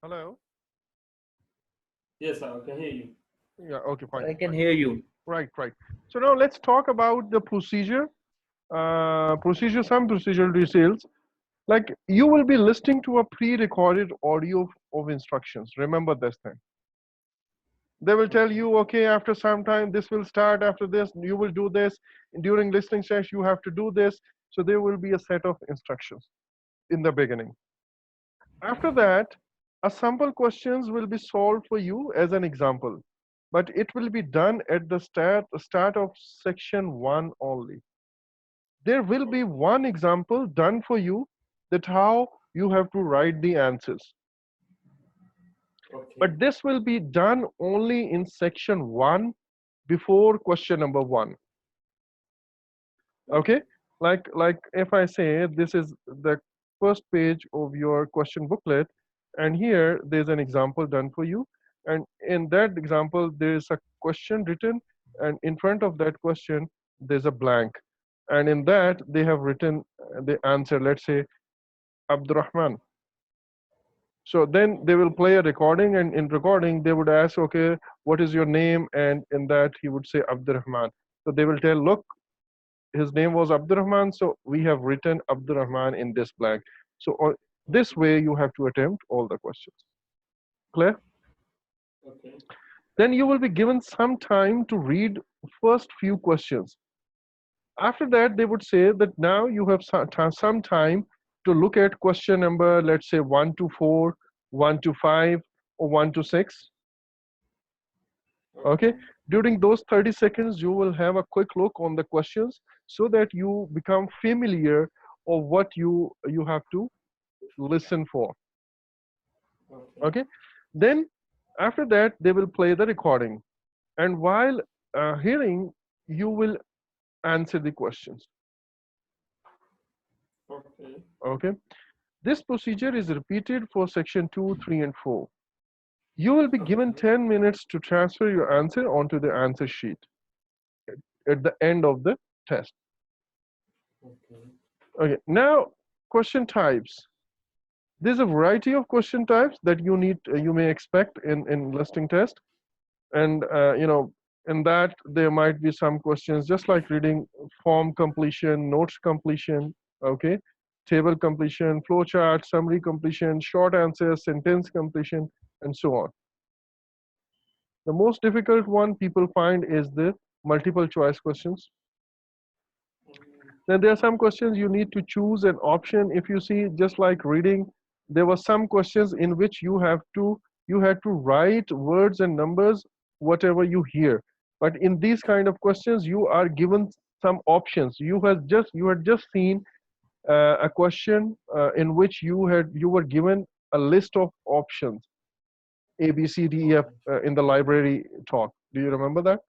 Hello? Yes, I can hear you. Yeah, okay, fine. I can hear you. Right, right. So now let's talk about the procedure. Some procedural details. Like you will be listening to a pre-recorded audio of instructions. Remember this thing. They will tell Okay. you, okay, after some time, this will start, after this, you will do this. During listening session, you have to do this. So there will be a set of instructions in the beginning. After that, a sample questions will be solved for you as an example, but it will be done at the start of section 1 only. There will be one example done for you that how you have to write the answers. Okay. But this will be done only in section 1 before question number 1. Okay? Okay. Like if I say this is the first page of your question booklet, and here there's an example done for you, and in that example there is a question written, and in front of that question there's a blank, and in that they have written the answer, let's say Abdurrahman. So then they will play a recording, and in recording they would ask, okay, what is your name? And in that he would say Abdurrahman. So they will tell, look, his name was Abdurrahman, so we have written Abdurrahman in this blank. So this way you have to attempt all the questions. Clear? Okay. Then you will be given some time to read first few questions. After that, they would say that now you have some time to look at question number, let's say 1 to 4, 1 to 5, or 1 to 6. Okay, Okay. during those 30 seconds you will have a quick look on the questions so that you become familiar of what you have to listen for. Okay. Okay, then after that they will play the recording, and while hearing, you will answer the questions. Okay. Okay, this procedure is repeated for section 2, 3, and 4. You will be given Okay. 10 minutes to transfer your answer onto the answer sheet at the end of the test. Okay. Okay, now question types. There's a variety of question types that you may expect in listing test, and in that there might be some questions just like reading form completion, notes completion, okay, table completion, flowchart, summary completion, short answers, sentence completion, and so on. The most difficult one people find is the multiple choice questions. Then there are some questions you need to choose an option. If you see, just like reading, there were some questions in which you had to write words and numbers whatever you hear. But in these kind of questions, you are given some options. You had just seen a question in which you were given a list of options A, B, C, D, E, F Okay. in the library talk. Do you remember that?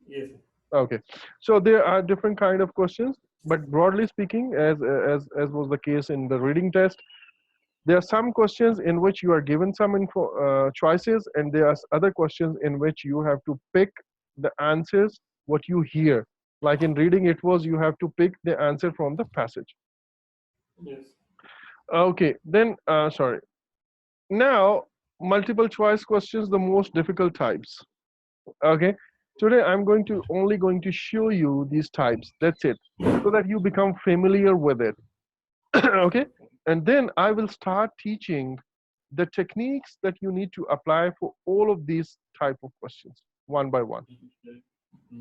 Yes. Okay, so there are different kind of questions, but broadly speaking, as was the case in the reading test, there are some questions in which you are given some choices, and there are other questions in which you have to pick the answers what you hear. Like in reading, it was you have to pick the answer from the passage. Yes. Okay, then sorry. Now, multiple choice questions, the most difficult types. Okay, today I'm only going to show you these types, that's it, so that you become familiar with it. Okay, Okay. and then I will start teaching the techniques that you need to apply for all of these type of questions one by one. Okay.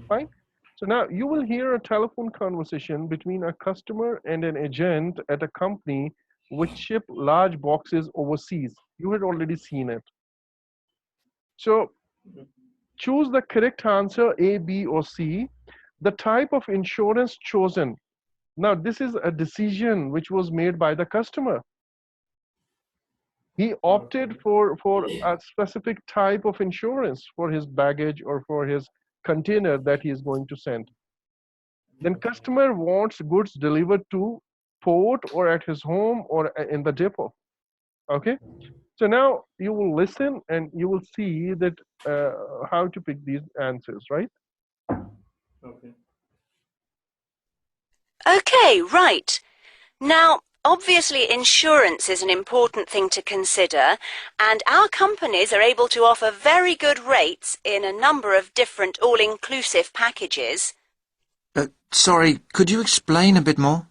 Fine. So now you will hear a telephone conversation between a customer and an agent at a company which ship large boxes overseas. You had already seen it. So choose the correct answer A, B, or C. The type of insurance chosen. Now, this is a decision which was made by the customer. He opted Okay. for a specific type of insurance for his baggage or for his container that he is going to send. Then Okay. customer wants goods delivered to port or at his home or in the depot. Okay. So now you will listen and you will see that how to pick these answers, right? Okay. Okay, right. Now, Obviously, insurance is an important thing to consider, and our companies are able to offer very good rates in a number of different all-inclusive packages. Sorry, could you explain a bit more?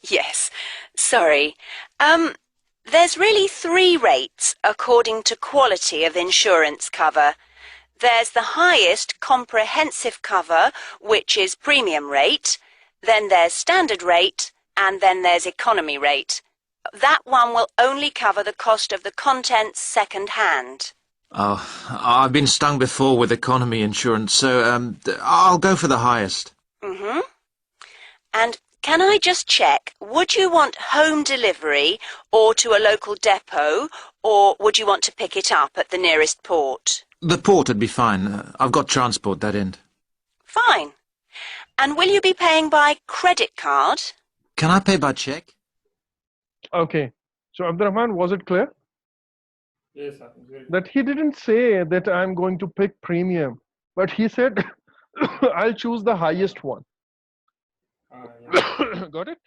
Yes, sorry. There's really 3 rates according to quality of insurance cover. There's the highest comprehensive cover, which is premium rate, then there's standard rate, and then there's economy rate. That one will only cover the cost of the contents second hand. Oh, I've been stung before with economy insurance, so I'll go for the highest. Mm-hmm. And can I just check, would you want home delivery or to a local depot, or would you want to pick it up at the nearest port? The port would be fine. I've got transport that end. Fine. And will you be paying by credit card? Can I pay by check? Okay. So Abdurrahman, was it clear? Yes, sir. Very good. That he didn't say that I'm going to pick premium, but he said I'll choose the highest one. Yeah. Got it?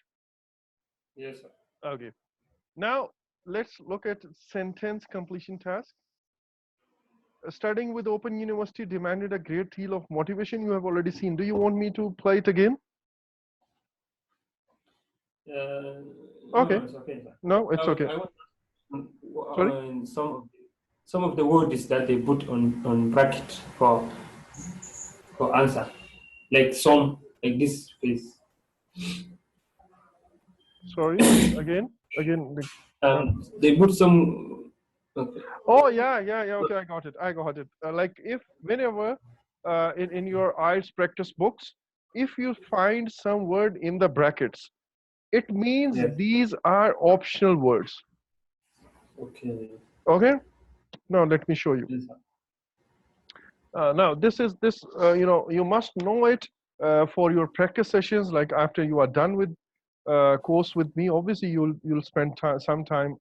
Yes, sir. Okay. Now let's look at sentence completion task. Studying with Open University demanded a great deal of motivation. You have already seen. Do you want me to play it again? No, Okay. it's okay, sir. No, it's okay. I want Sorry? some of the words that they put on bracket for answer, like some, like this phrase. Sorry. Again. They put some. Okay. Oh yeah. Okay, I got it. Like if whenever in your IELTS practice books, if you find some word in the brackets, it means Yes. these are optional words. Okay. Okay. Now let me show you. Yes, sir. Now this you must know it for your practice sessions. Like after you are done with course with me, obviously you'll spend some time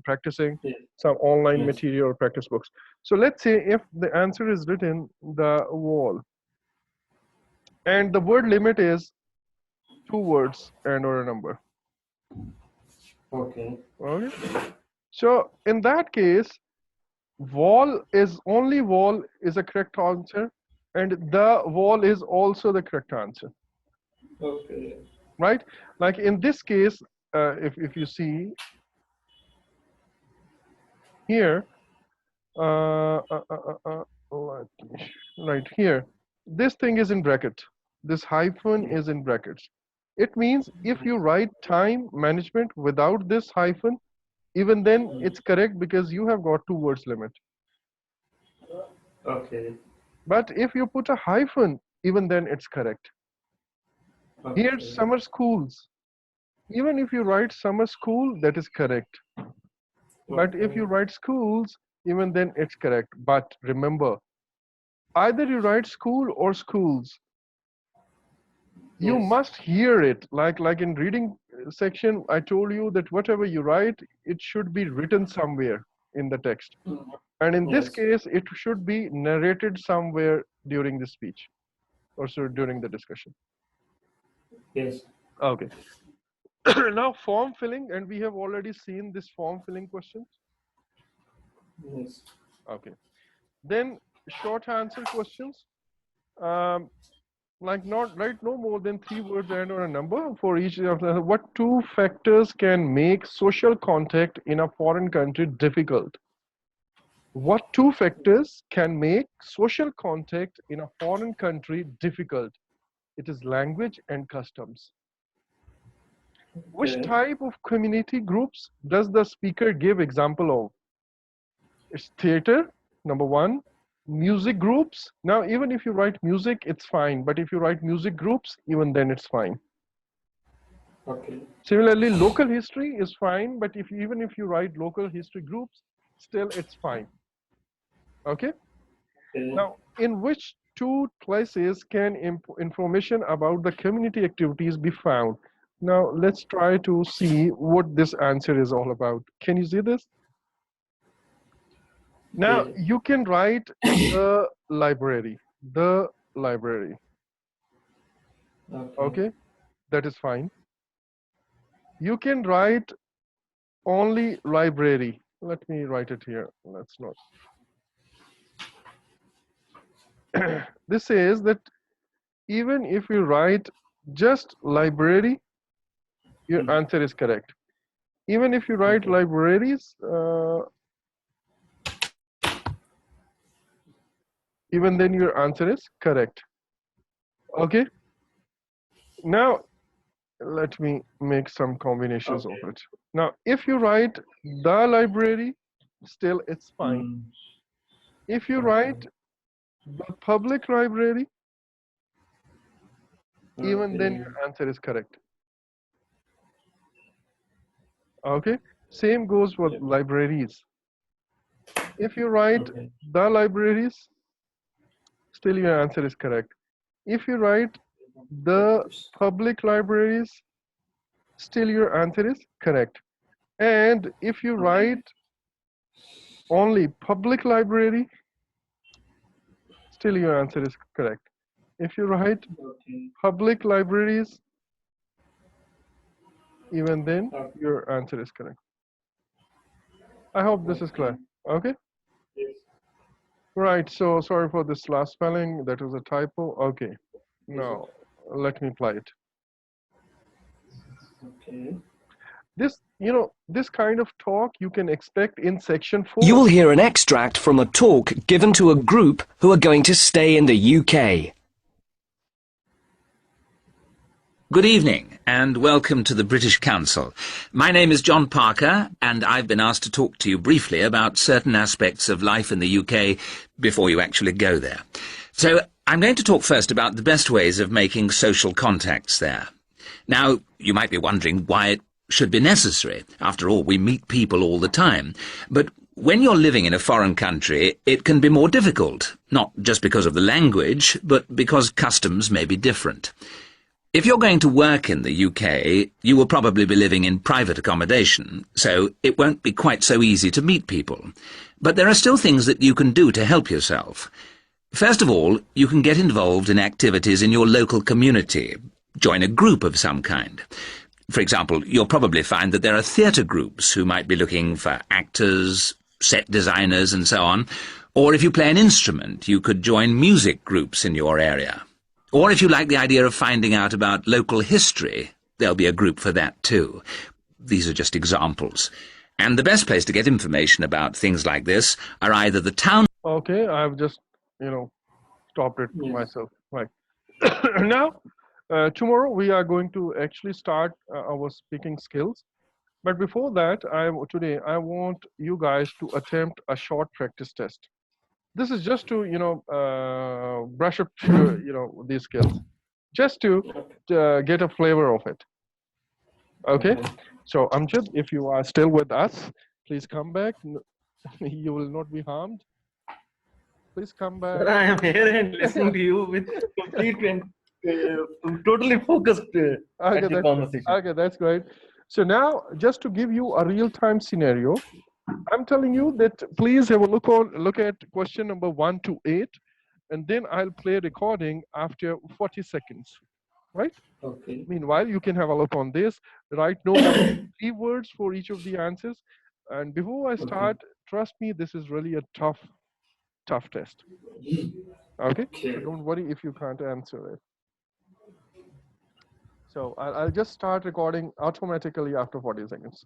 practicing Yes. some online Yes. material or practice books. So let's say if the answer is written the wall, and the word limit is 2 words and or a number. Okay. Okay. So in that case, wall is a correct answer, and the wall is also the correct answer, Okay. right? Like in this case, if you see here, right here, this thing is in bracket. This hyphen is in brackets. It means if you write time management without this hyphen, even then it's correct because you have got 2 words limit. Okay. But if you put a hyphen, even then it's correct. Here, Okay. summer schools. Even if you write summer school, that is correct. But if you write schools, even then it's correct. But remember, either you write school or schools. You Yes. must hear it. Like in reading section, I told you that whatever you write, it should be written somewhere in the text. And in this Yes. case, it should be narrated somewhere during the speech or so during the discussion. Yes. Okay. Now form filling, and we have already seen this form filling questions. Yes. Okay. Then short answer questions. Like not write no more than 3 words and or a number for each of the. What 2 factors can make social contact in a foreign country difficult? What 2 factors can make social contact in a foreign country difficult? It is language and customs. Which Okay. type of community groups does the speaker give example of? It's theater, number 1. Music groups. Now, even if you write music, it's fine. But if you write music groups, even then it's fine. Okay. Similarly, local history is fine. But even if you write local history groups, still it's fine. Okay. Okay. Now, in which 2 places can information about the community activities be found? Now, let's try to see what this answer is all about. Can you see this? Now, Okay. you can write the library. The library. Okay. Okay, that is fine. You can write only library. Let me write it here. Let's not. This says that even if you write just library, your answer is correct. Even if you write libraries, even then your answer is correct. Okay. Now let me make some combinations of it. Now, if you write the library, still it's fine. If you write the public library, even then your answer is correct. Okay. Same goes for libraries. If you write the libraries, still your answer is correct. If you write the public libraries, still your answer is correct. And if you write only public library, still your answer is correct. If you write public libraries, even then your answer is correct. I hope this is clear. Okay. Right. So sorry for this last spelling. That was a typo. Okay. Now let me apply it. This, this kind of talk you can expect in section 4. You will hear an extract from a talk given to a group who are going to stay in the UK. Good evening and welcome to the British Council. My name is John Parker and I've been asked to talk to you briefly about certain aspects of life in the UK before you actually go there. So I'm going to talk first about the best ways of making social contacts there. Now, you might be wondering why it should be necessary. After all, we meet people all the time. But when you're living in a foreign country, it can be more difficult, not just because of the language, but because customs may be different. If you're going to work in the UK, you will probably be living in private accommodation, so it won't be quite so easy to meet people. But there are still things that you can do to help yourself. First of all, you can get involved in activities in your local community. Join a group of some kind. For example, you'll probably find that there are theatre groups who might be looking for actors, set designers and so on. Or if you play an instrument, you could join music groups in your area. Or if you like the idea of finding out about local history, there'll be a group for that too. These are just examples. And the best place to get information about things like this are either the town... Okay, I've just, stopped it myself. Right. Now, tomorrow we are going to actually start our speaking skills. But before that, today I want you guys to attempt a short practice test. This is just to brush up these skills, just to get a flavor of it. Okay. So Amjad, if you are still with us, please come back. You will not be harmed. Please come back. I am here and listening to you with complete and totally focused at the conversation. Okay, that's great. So now, just to give you a real-time scenario, I'm telling you that please have a look at question number 1 to 8, and then I'll play a recording after 40 seconds, right? Okay. Meanwhile, you can have a look on this, write no keywords for each of the answers. And before I start, trust me, this is really a tough test. Okay? So don't worry if you can't answer it. So I'll just start recording automatically after 40 seconds.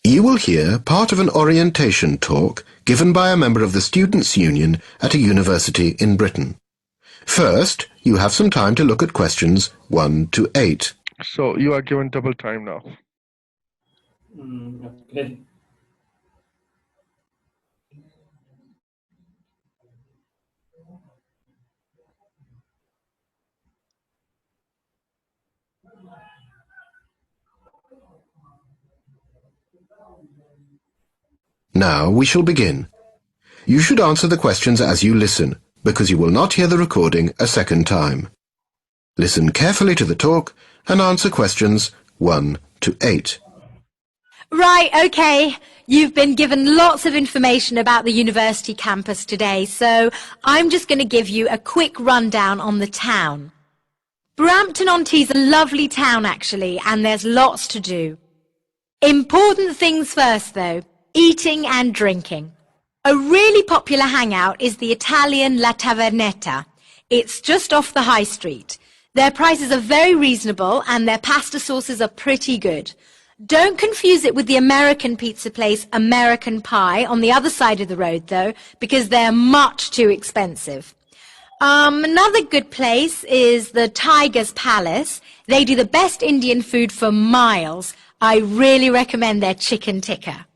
You will hear part of an orientation talk given by a member of the Students' Union at a university in Britain. First, you have some time to look at questions 1 to 8. So you are given double time now. Okay. Now we shall begin. You should answer the questions as you listen, because you will not hear the recording a second time. Listen carefully to the talk and answer questions 1 to 8. Right, okay. You've been given lots of information about the university campus today, so I'm just going to give you a quick rundown on the town. Brampton-on-Tees is a lovely town, actually, and there's lots to do. Important things first, though, eating and drinking. A really popular hangout is the Italian La Tavernetta. It's just off the high street. Their prices are very reasonable and their pasta sauces are pretty good. Don't confuse it with the American pizza place American Pie on the other side of the road, though, because they're much too expensive. Another good place is the Tiger's Palace. They do the best Indian food for miles. I really recommend their chicken tikka.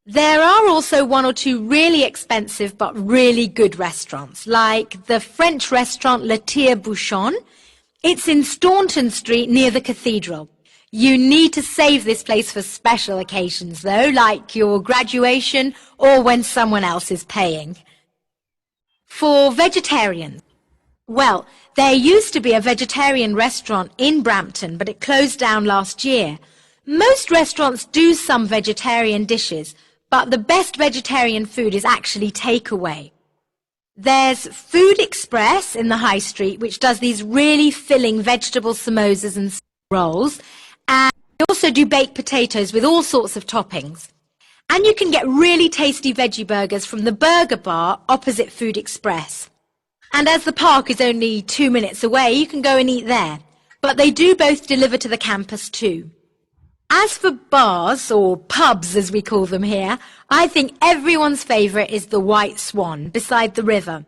There are also 1 or 2 really expensive but really good restaurants, like the French restaurant Le Tire-Bouchon. It's in Staunton Street near the cathedral. You need to save this place for special occasions, though, like your graduation or when someone else is paying. For vegetarians, well, there used to be a vegetarian restaurant in Brampton, but it closed down last year. Most restaurants do some vegetarian dishes, but the best vegetarian food is actually takeaway. There's Food Express in the high street, which does these really filling vegetable samosas and rolls, and they also do baked potatoes with all sorts of toppings. And you can get really tasty veggie burgers from the Burger Bar opposite Food Express. And as the park is only 2 minutes away, you can go and eat there. But they do both deliver to the campus too. As for bars, or pubs as we call them here, I think everyone's favourite is the White Swan beside the river.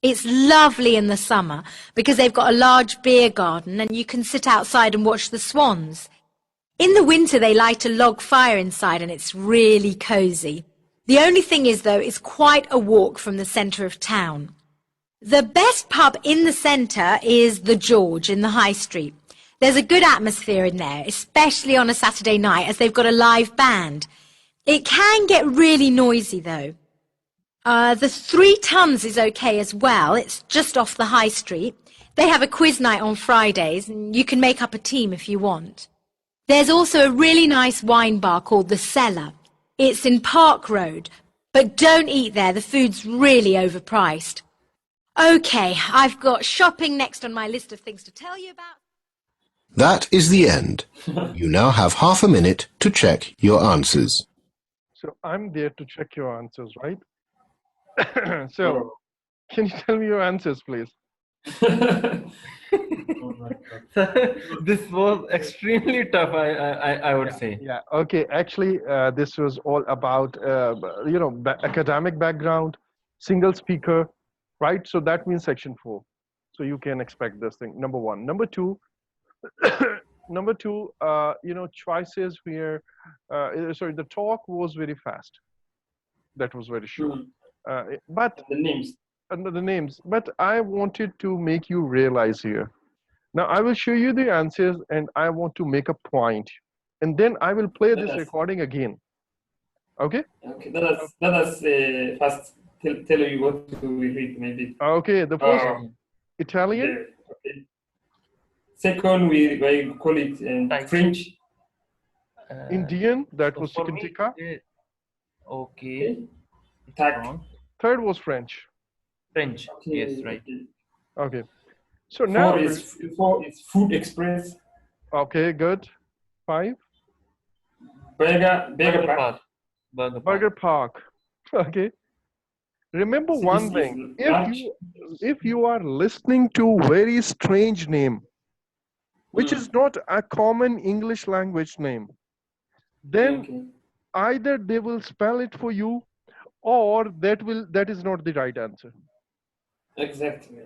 It's lovely in the summer because they've got a large beer garden and you can sit outside and watch the swans. In the winter they light a log fire inside and it's really cosy. The only thing is, though, it's quite a walk from the centre of town. The best pub in the centre is the George in the High Street. There's a good atmosphere in there, especially on a Saturday night as they've got a live band. It can get really noisy, though. The 3 Tons is okay as well. It's just off the High Street. They have a quiz night on Fridays and you can make up a team if you want. There's also a really nice wine bar called The Cellar. It's in Park Road, but don't eat there. The food's really overpriced. Okay, I've got shopping next on my list of things to tell you about. That is the end. You now have half a minute to check your answers. So I'm there to check your answers, right? So, can you tell me your answers, please? Oh my God. This was extremely tough, I would say. Yeah. Okay. Actually, this was all about academic background, single speaker, right? So that means section 4. So you can expect this thing. Number 1. Number 2. Number 2. Choices where, sorry, the talk was very fast. That was very short. But The names. under the names. But I wanted to make you realize here. Now I will show you the answers and I want to make a point. And then I will play this recording again. Okay? Okay, let us first tell you what to read, maybe. Okay, the first Italian. Okay. Second, we call it French. Indian, that was chicken tikka. Okay. Tak. Third was French. French. Yes, right. Okay. So now Four is Food Express. okay, good. 5. Burger Park. Burger Park. Okay. Remember one thing. If you are listening to very strange name, which is not a common English language name, then either they will spell it for you or that is not the right answer. Exactly.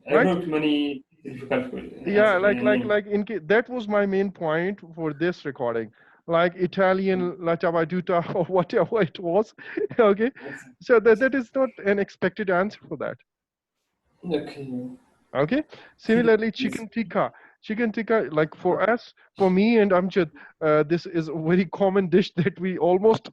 Right? I wrote many difficult Yeah, that was my main point for this recording. Like Italian La Ciabatta or whatever it was. Okay. So that is not an expected answer for that. Okay. Okay. Similarly, chicken tikka. Chicken tikka, like for us, for me and Amjad, this is a very common dish that we almost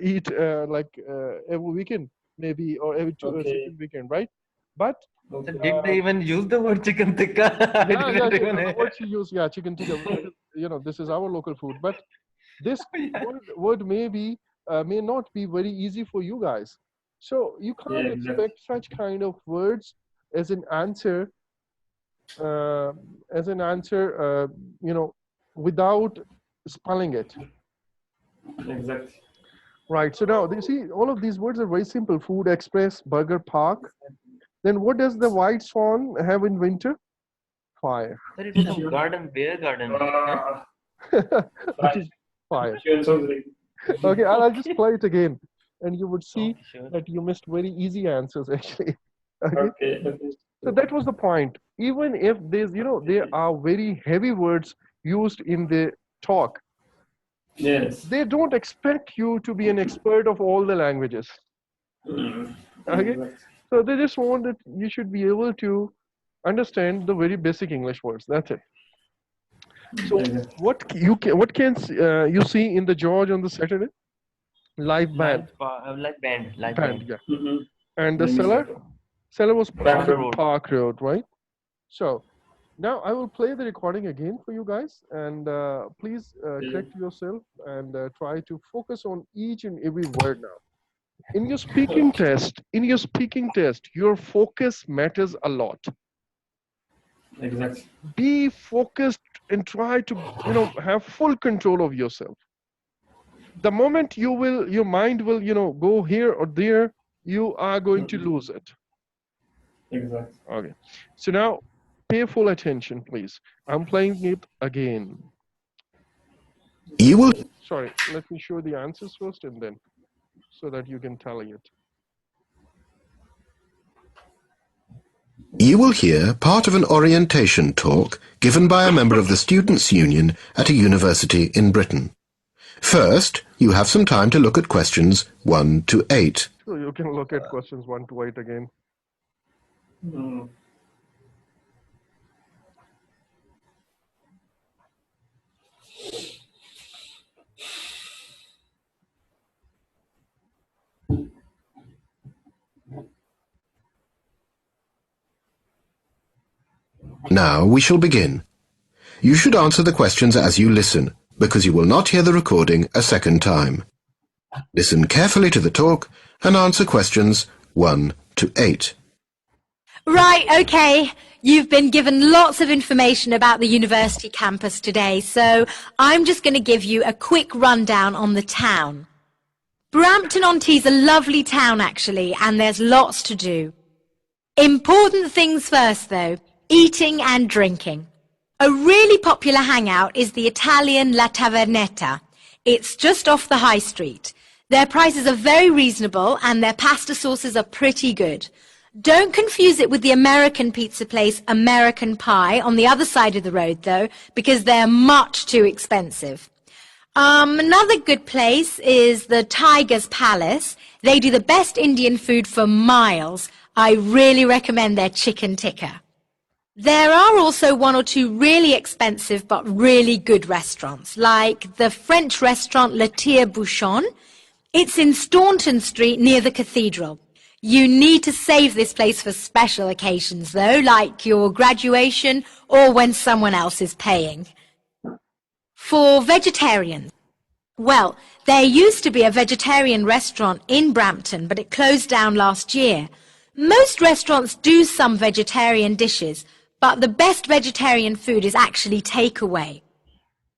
eat every weekend, maybe, or every Okay. second weekend, right? But So Okay. did they even use the word chicken tikka? I yeah, didn't even the hear. word she used, yeah, chicken tikka, because this is our local food. But this word may not be very easy for you guys. So you Yeah, can't exactly. expect such kind of words as an answer, uh, as an answer, without spelling it. Exactly. Right. So now you see, all of these words are very simple: food express, burger, park. Then what does the white swan have in winter? Fire. Sir, it was some Sure. garden, bear garden. Huh? Which Right. is fire. Sure, sounds like. Okay, I'll just Okay. play it again, and you would see Okay, sure. that you missed very easy answers actually. Okay, Okay. Okay. so that was the point. Even if there are very heavy words used in the talk, Yes. they don't expect you to be an expert of all the languages. Okay, Exactly. so they just want that you should be able to understand the very basic English words. That's it. So Exactly. what can you see in the George on the Saturday? Live band, Like band, like band, band. yeah. Mm-hmm. And the Nice. seller was Back on the road. Park Road, right? So now I will play the recording again for you guys, and please correct yourself and try to focus on each and every word now. In your speaking test, your focus matters a lot. Exactly. Be focused and try to, have full control of yourself. The moment your mind will, go here or there, you are going to lose it. Exactly. Okay. So now pay full attention, please. I'm playing it again. You will Sorry, let me show the answers first and then so that you can tally it. You will hear part of an orientation talk given by a member of the Students' Union at a university in Britain. First, you have some time to look at questions 1 to 8. So you can look at questions 1 to 8 again. Mm. Now we shall begin. You should answer the questions as you listen, because you will not hear the recording a second time. Listen carefully to the talk and answer questions 1 to 8. Right, okay. You've been given lots of information about the university campus today, so I'm just going to give you a quick rundown on the town. Brampton-on-Tees is a lovely town, actually, and there's lots to do. Important things first, though, eating and drinking. A really popular hangout is the Italian La Tavernetta. It's just off the high street. Their prices are very reasonable and their pasta sauces are pretty good. Don't confuse it with the American pizza place American Pie on the other side of the road, though, because they're much too expensive. Another good place is the Tiger's Palace. They do the best Indian food for miles. I really recommend their chicken tikka. There are also 1 or 2 really expensive but really good restaurants, like the French restaurant Le Tire-Bouchon. It's in Staunton Street near the cathedral. You need to save this place for special occasions, though, like your graduation or when someone else is paying. For vegetarians, well, there used to be a vegetarian restaurant in Brampton, but it closed down last year. Most restaurants do some vegetarian dishes, but the best vegetarian food is actually takeaway.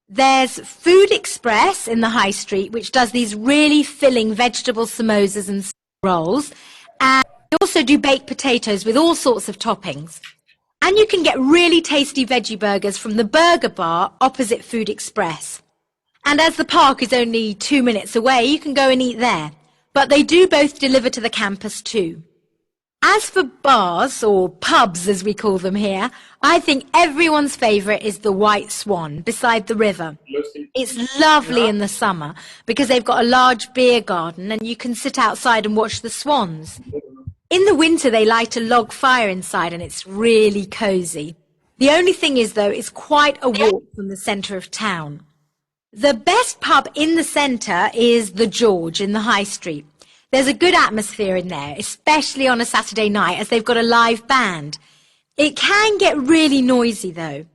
There's Food Express in the high street, which does these really filling vegetable samosas and rolls, and they also do baked potatoes with all sorts of toppings. And you can get really tasty veggie burgers from the Burger Bar opposite Food Express. And as the park is only 2 minutes away, you can go and eat there. But they do both deliver to the campus too. As for bars, or pubs as we call them here, I think everyone's favourite is the White Swan beside the river. It's lovely in the summer because they've got a large beer garden and you can sit outside and watch the swans. In the winter they light a log fire inside and it's really cosy. The only thing is, though, it's quite a walk from the centre of town. The best pub in the centre is the George in the High Street. There's a good atmosphere in there, especially on a Saturday night, as they've got a live band. It can get really noisy, though.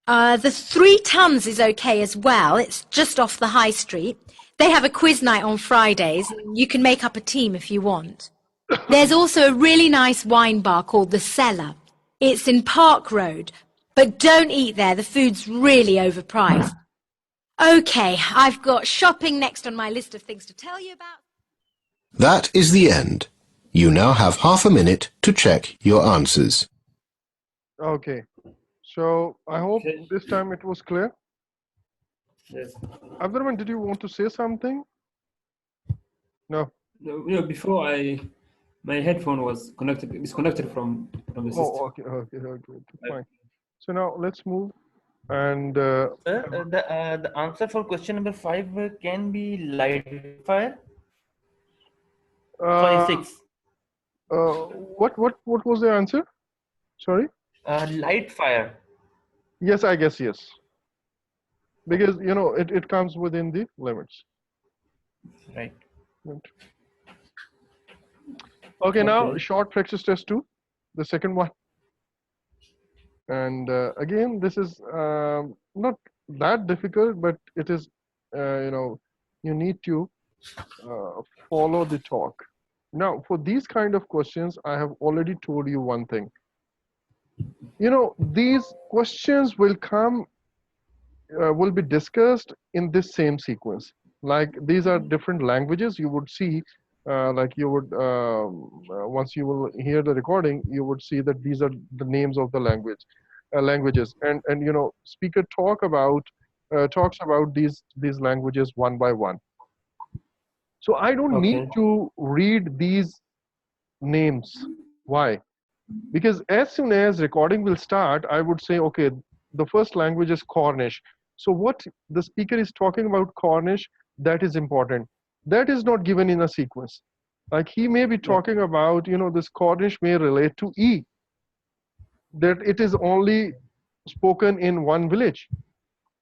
The 3 Tons is okay as well. It's just off the High Street. They have a quiz night on Fridays. You can make up a team if you want. There's also a really nice wine bar called The Cellar. It's in Park Road. But don't eat there. The food's really overpriced. Okay, I've got shopping next on my list of things to tell you about. That is the end. You now have half a minute to check your answers. Okay. So I hope Okay. this time it was clear. Yes. Abdurrahman, did you want to say something? No. No, before my headphone was disconnected from the system. Oh, okay. Fine. So now let's move. And Sir, the answer for question number 5 can be light fire. Sorry, 6. what was the answer? Sorry. Light fire. Yes, I guess yes. Because it comes within the limits. Right. Okay, now Okay. short practice test 2, the second one. And again, this is not that difficult, but it is, you need to follow the talk. Now, for these kind of questions, I have already told you one thing. These questions will be discussed in this same sequence. Like these are different languages. You would see, like you would, once you will hear the recording, you would see that these are the names of the languages, and speaker talks about these languages one by one. So I don't need Okay. to read these names. Why? Because as soon as recording will start, I would say, okay, the first language is Cornish. So what the speaker is talking about Cornish, that is important. That is not given in a sequence. Like he may be talking about, this Cornish may relate to E, that it is only spoken in one village,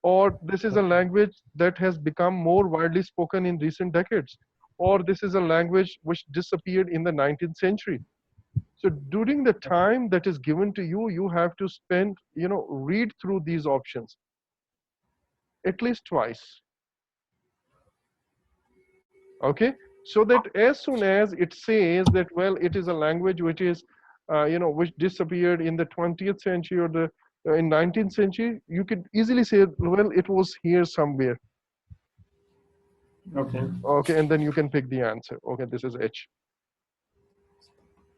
or this is a language that has become more widely spoken in recent decades, or this is a language which disappeared in the 19th century. So during the time that is given to you, you have to spend, read through these options at least twice. Okay, so that as soon as it says that, well, it is a language which is, which disappeared in the 20th century or the in 19th century, you could easily say, well, it was here somewhere. Okay. Okay, and then you can pick the answer. Okay, this is H.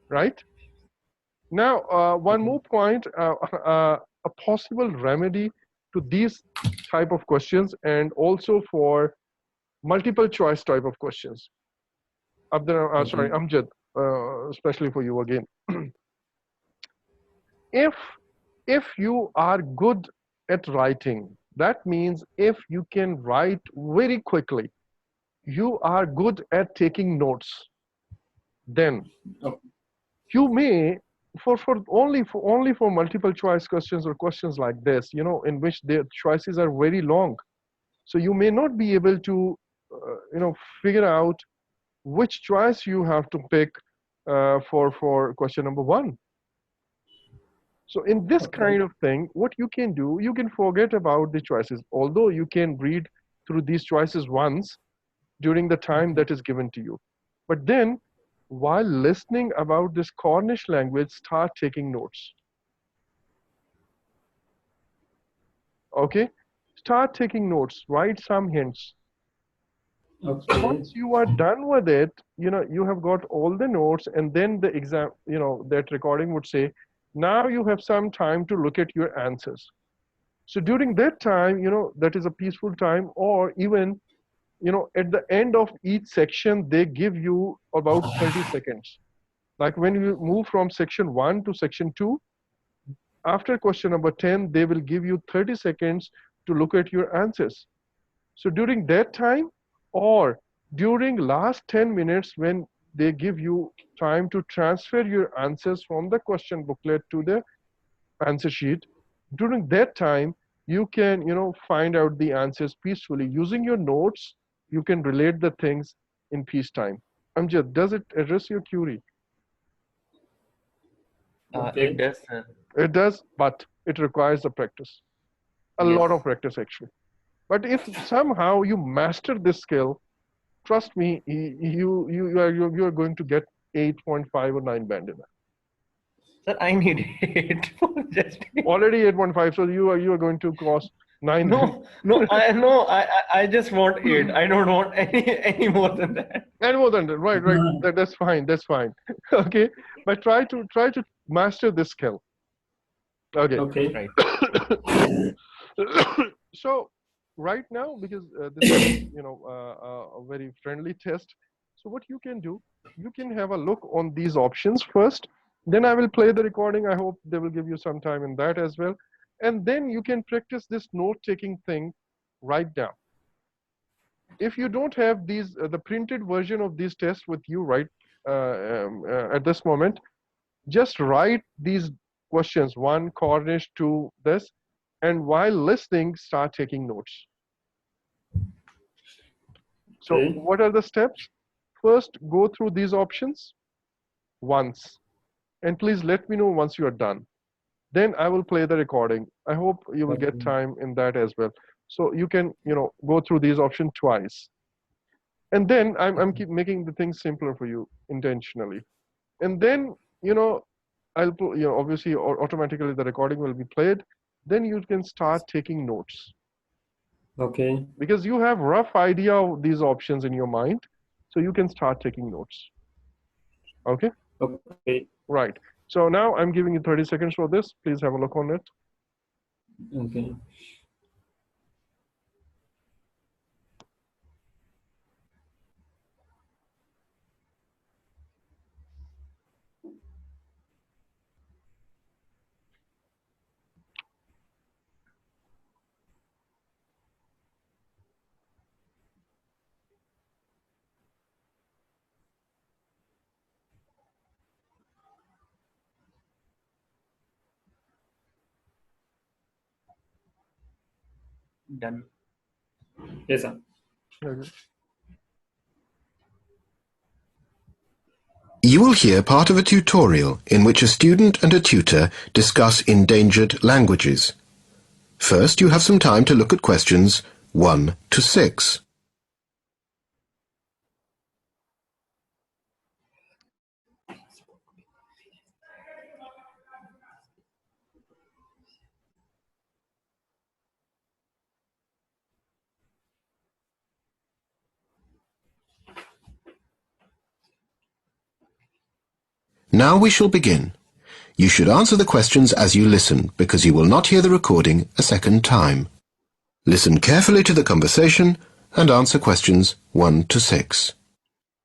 Right? Now, one more point, a possible remedy to these type of questions, and also for multiple choice type of questions. Sorry, Amjad, especially for you again. If you are good at writing, that means if you can write very quickly, you are good at taking notes, then you may for multiple choice questions or questions like this, in which the choices are very long, so you may not be able to figure out which choice you have to pick for question number 1. So in this kind of thing, what you can do, you can forget about the choices, although you can read through these choices once during the time that is given to you. But then, while listening about this Cornish language, start taking notes. Okay? Start taking notes, write some hints. Okay. Once you are done with it, you have got all the notes, and then the exam, that recording would say, now you have some time to look at your answers. So during that time, that is a peaceful time, or even, at the end of each section, they give you about 30 seconds. Like when you move from section 1 to section 2, after question number 10, they will give you 30 seconds to look at your answers. So during that time, or during last 10 minutes when they give you time to transfer your answers from the question booklet to the answer sheet, During that time, you can, find out the answers peacefully. Using your notes, you can relate the things in peacetime. Amjad, does it address your query? It does, sir. It does, but it requires a practice. A Yes. lot of practice, actually. But if somehow you master this skill, trust me, you are going to get 8.5 or 9 band in that. Sir, I need it. Just Already 8.5, so you are going to cross 9. no, I just want 8. I don't want any more than that. And more than that, right. That's fine. That's fine. Okay, but try to master this skill. Okay. Okay. Right. So right now, because this is a very friendly test, so what you can do, you can have a look on these options first. Then I will play the recording. I hope they will give you some time in that as well, and then you can practice this note-taking thing right now. If you don't have these the printed version of these tests with you right at this moment, just write these questions, 1 Cornish, 2 this, and while listening, start taking notes. So Okay. what are the steps? First, go through these options once, and please let me know once you are done. Then I will play the recording. I hope you will get time in that as well. So you can, go through these options twice. And then I'm keep making the things simpler for you intentionally. And then, I'll put, obviously automatically the recording will be played. Then you can start taking notes. Okay. Because you have rough idea of these options in your mind. So you can start taking notes. Okay? Okay. Right. So now I'm giving you 30 seconds for this. Please have a look on it. Okay. Done. Yes, sir. Okay. You will hear part of a tutorial in which a student and a tutor discuss endangered languages. First, you have some time to look at questions 1 to 6. Now we shall begin. You should answer the questions as you listen, because you will not hear the recording a second time. Listen carefully to the conversation and answer questions 1 to 6.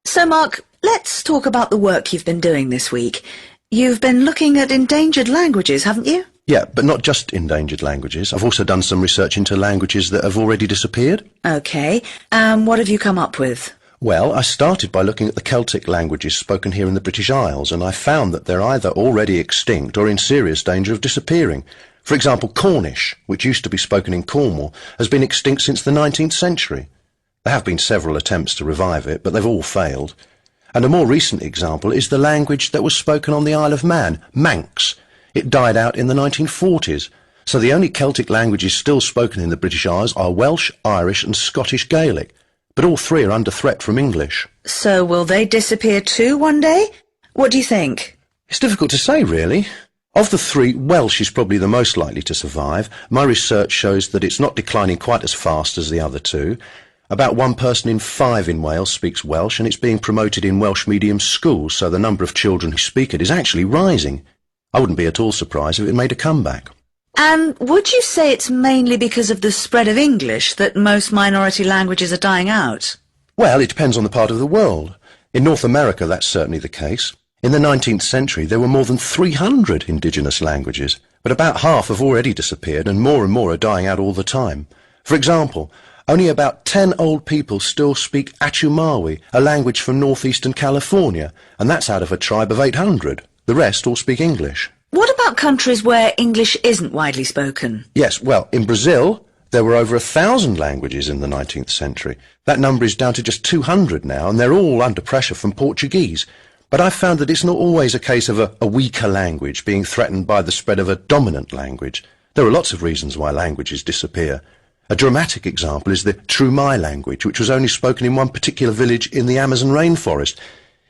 So, Mark, let's talk about the work you've been doing this week. You've been looking at endangered languages, haven't you? Yeah, but not just endangered languages. I've also done some research into languages that have already disappeared. OK. What have you come up with? Well, I started by looking at the Celtic languages spoken here in the British Isles, and I found that they're either already extinct or in serious danger of disappearing. For example, Cornish, which used to be spoken in Cornwall, has been extinct since the 19th century. There have been several attempts to revive it, but they've all failed. And a more recent example is the language that was spoken on the Isle of Man, Manx. It died out in the 1940s. So the only Celtic languages still spoken in the British Isles are Welsh, Irish and Scottish Gaelic. But all three are under threat from English. So will they disappear too one day? What do you think? It's difficult to say, really. Of the three, Welsh is probably the most likely to survive. My research shows that it's not declining quite as fast as the other two. About 1 person in 5 in Wales speaks Welsh, and it's being promoted in Welsh medium schools, so the number of children who speak it is actually rising. I wouldn't be at all surprised if it made a comeback. And would you say it's mainly because of the spread of English that most minority languages are dying out? Well, it depends on the part of the world. In North America, that's certainly the case. In the 19th century, there were more than 300 indigenous languages, but about half have already disappeared and more are dying out all the time. For example, only about 10 old people still speak Achumawi, a language from northeastern California, and that's out of a tribe of 800. The rest all speak English. What about countries where English isn't widely spoken? Yes, well, in Brazil, there were over 1,000 languages in the 19th century. That number is down to just 200 now, and they're all under pressure from Portuguese. But I've found that it's not always a case of a weaker language being threatened by the spread of a dominant language. There are lots of reasons why languages disappear. A dramatic example is the Trumai language, which was only spoken in one particular village in the Amazon rainforest.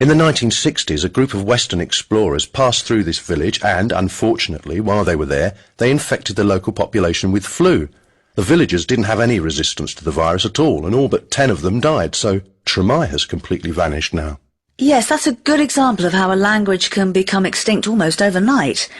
In the 1960s, a group of Western explorers passed through this village and, unfortunately, while they were there, they infected the local population with flu. The villagers didn't have any resistance to the virus at all, and all but 10 of them died, so Trumai has completely vanished now. Yes, that's a good example of how a language can become extinct almost overnight.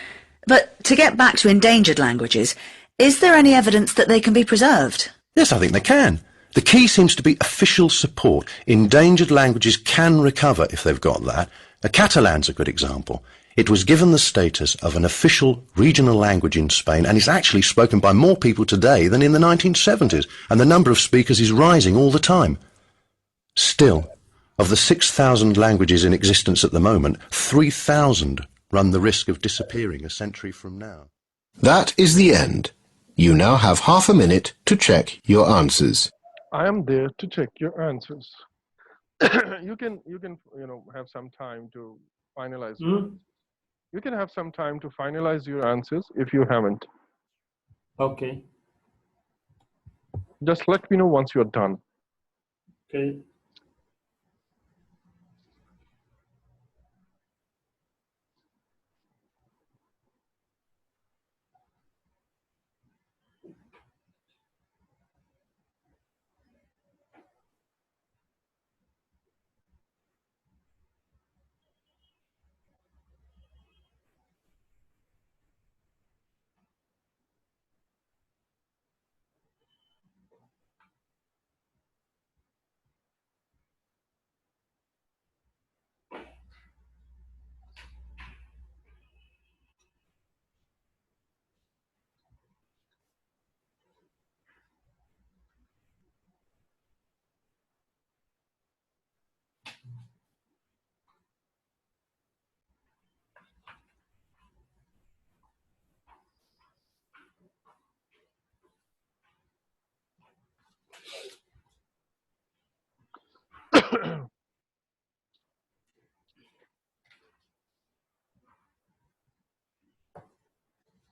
But to get back to endangered languages, is there any evidence that they can be preserved? Yes, I think they can. The key seems to be official support. Endangered languages can recover if they've got that. Catalan's a good example. It was given the status of an official regional language in Spain, and is actually spoken by more people today than in the 1970s, and the number of speakers is rising all the time. Still, of the 6,000 languages in existence at the moment, 3,000 run the risk of disappearing a century from now. That is the end. You now have half a minute to check your answers. I am there to check your answers. you can have some time to finalize. You can have some time to finalize your answers if you haven't. Okay. Just let me know once you're done. Okay.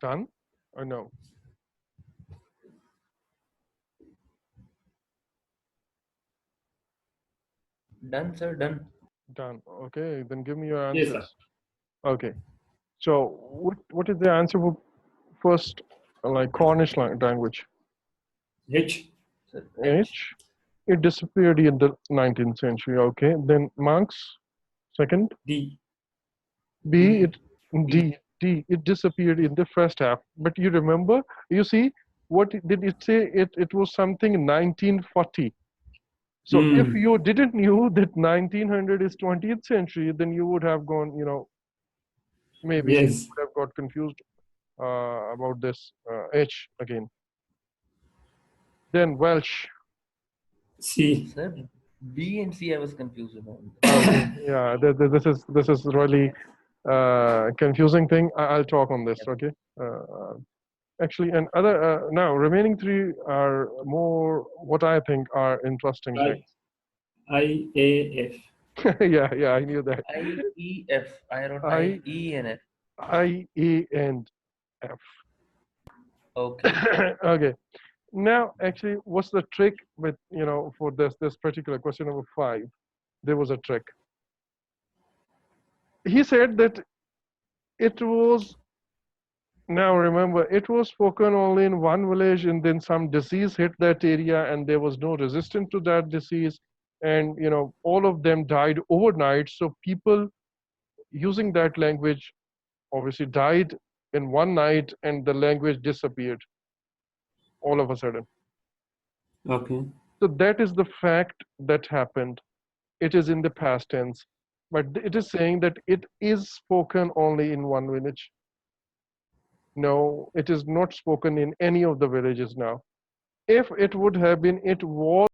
Done or no? Done, sir, done. Done. Okay, then give me your Yes, answers. sir. Okay. So what is the answer for first, like Cornish language? H. Sir, H. It disappeared in the 19th century. Okay. Then monks. Second. D. B. D. It disappeared in the first half. But you remember? You see, what did it say? It was something 1940. So if you didn't knew that 1900 is 20th century, then you would have gone, maybe you Yes. would have got confused about this H again. Then Welsh. C. sir, B and C I was confused about. Yeah, this is really confusing thing. I'll talk on this. Okay. Actually, and other now remaining three are more what I think are interesting things. IAF. Yeah, I knew that. I, E, F. I wrote I, I, E, and F. I, A, and F. Okay. Okay. Now, actually, what's the trick with for this particular question number 5? There was a trick. He said that it was. Now remember, it was spoken only in one village, and then some disease hit that area, and there was no resistance to that disease, and all of them died overnight. So people using that language obviously died in one night, and the language disappeared all of a sudden. Okay. So that is the fact that happened. It is in the past tense, but it is saying that it is spoken only in one village. No, it is not spoken in any of the villages now. If it would have been, it was